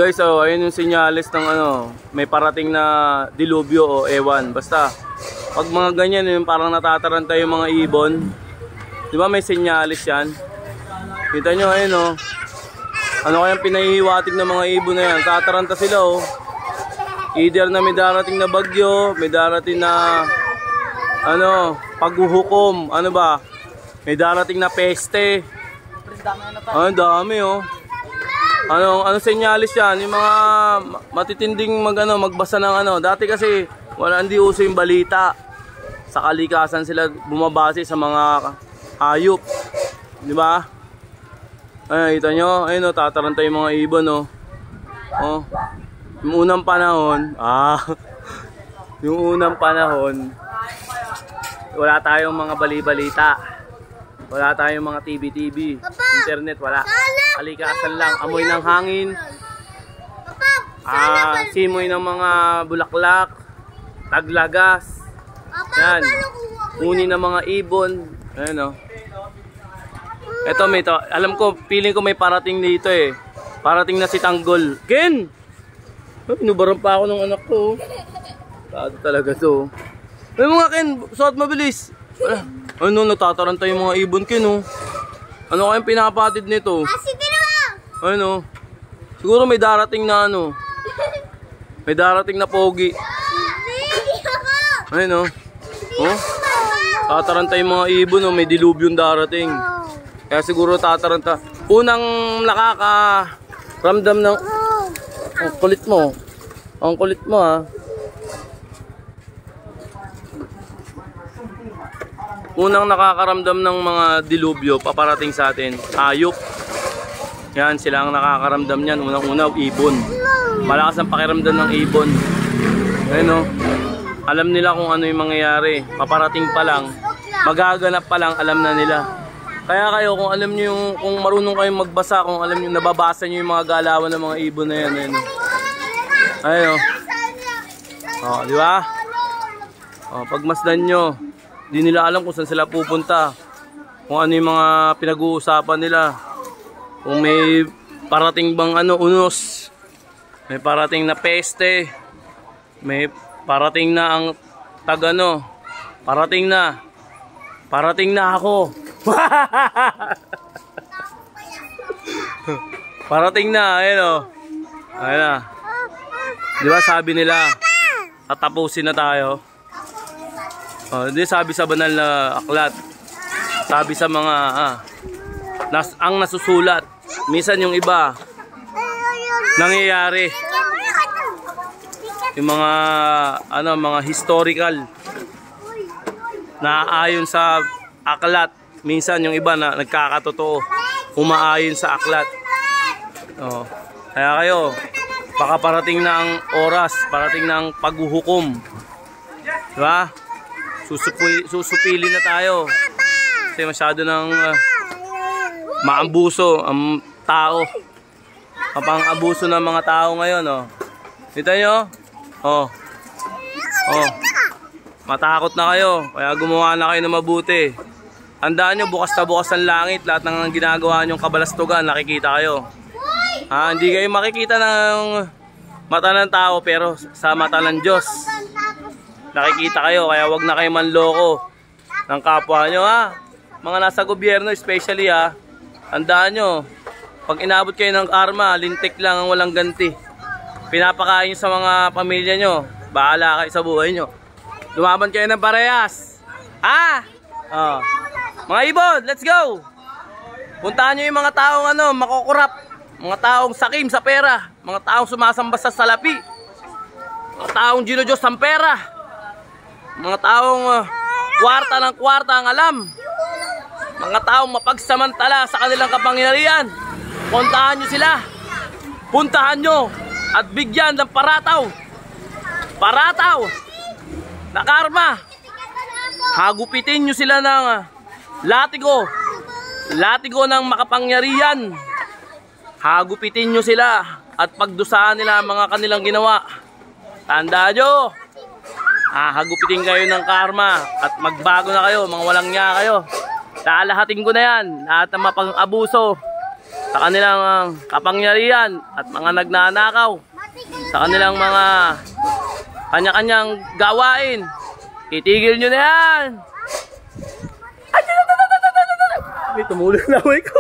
Guys, oh, ayun yung sinyalis ng ano, may parating na dilubyo o ewan. Basta, pag mga ganyan, yung parang natataranta yung mga ibon. Di ba may sinyalis yan? Kita nyo, ayun oh. Ano kayang pinahihiwatig ng mga ibon na yan? Tataranta sila oh. Either na may darating na bagyo, may darating na ano, paghuhukom, ano ba? May darating na peste. Ang dami oh. Ano senyalis yan? Yung mga matitinding magbasa ng ano. Dati kasi hindi uso yung balita. Sa kalikasan sila bumabase sa mga hayop. Di ba? Ay, kita nyo? Ayun o, tataranta yung mga ibon o. Oh. Yung unang panahon, yung unang panahon, wala tayong mga bali-balita. Wala tayong mga TV, internet, wala. Kalikasan lang, amoy ng hangin, simoy ng mga bulaklak, taglagas, yan, uni ng mga ibon, ayan o. Eto, alam ko, feeling ko may parating dito eh. Parating na si Tanggol. Ken! Inubaran pa ako ng anak ko. Tado talaga to. Ay mga Ken, suot mabilis. Ano, natataranta yung mga ibon, Ken oh. Ano kayang pinapatid nito? Ano? Siguro may darating na ano. May darating na pogi. Ayun oh. Oh? Tataranta yung mga ibon oh, may dilubyo darating. Kaya siguro tataranta. Unang nakakaramdam ng... Ang kulit mo. Ang kulit mo ha. Unang nakakaramdam ng mga dilubyo paparating sa atin, hayop. Yan, sila ang nakakaramdam niyan. Unang-una, ibon. Malakas ang pakiramdam ng ibon. Ayun o. Alam nila kung ano yung mangyayari. Paparating pa lang, magaganap pa lang, alam na nila. Kaya kayo, kung alam niyo yung, kung marunong kayong magbasa, kung alam niyo, nababasa niyo yung mga galawan ng mga ibon na yan. Ayun o. Ayun o. O, di ba? O, pagmasdan nyo. Di nila alam kung saan sila pupunta. Kung ano yung mga pinag-uusapan nila. Kung may parating bang unos. May parating na peste. May parating na ang parating na. Parating na ako. Parating na, ayun o. Ayun na. Di ba sabi nila, tatapusin na tayo. Hindi sabi sa banal na aklat. Sabi sa mga ang nasusulat. Minsan yung iba nangyayari. Yung mga mga historical na ayon sa aklat. Minsan yung iba na nagkakatotoo, umaayon sa aklat. Kaya kayo, baka parating na ang oras, parating na ang paghuhukom. Diba? Susupili na tayo. Kasi masyado ng maambuso ang tao. Kapang-abuso ng mga tao ngayon, oh. Kita nyo? Oh. Oh. Matakot na kayo. Kaya gumawa na kayo ng mabuti. Handaan nyo, bukas na bukas ang langit. Lahat ng ginagawa nyong kabalastugan, nakikita kayo. Hindi kayo makikita ng mata ng tao, pero sa mata ng Diyos nakikita kayo. Kaya wag na kayo manloko ng kapwa nyo, ha. Mga nasa gobyerno especially, ha. Handaan nyo, pag inabot kayo ng arma, lintik lang ang walang ganti. Pinapakain nyo sa mga pamilya nyo, bahala kayo sa buhay nyo. Lumaban kayo ng parehas, ha. Mga ibon, let's go. Puntahan nyo yung mga taong makukurap, mga taong sakim sa pera, mga taong sumasamba sa salapi, mga taong ginodiyos ang pera, mga taong kwarta ng kwarta ang alam, mga taong mapagsamantala sa kanilang kapangyarihan. Puntahan nyo sila. Puntahan nyo at bigyan ng parataw na karma. Hagupitin nyo sila ng latigo ng makapangyarihan. Hagupitin nyo sila at pagdusahan nila mga kanilang ginawa. Tandaan nyo, hagupitin kayo ng karma at magbago na kayo, mga walang niya kayo. Lalahatin ko na yan, lahat ng mapang-abuso, sa kanilang kapangyarihan at mga nagnanakaw sa kanilang mga kanya-kanyang gawain. Itigil nyo na yan! Ay, tumulong na ko.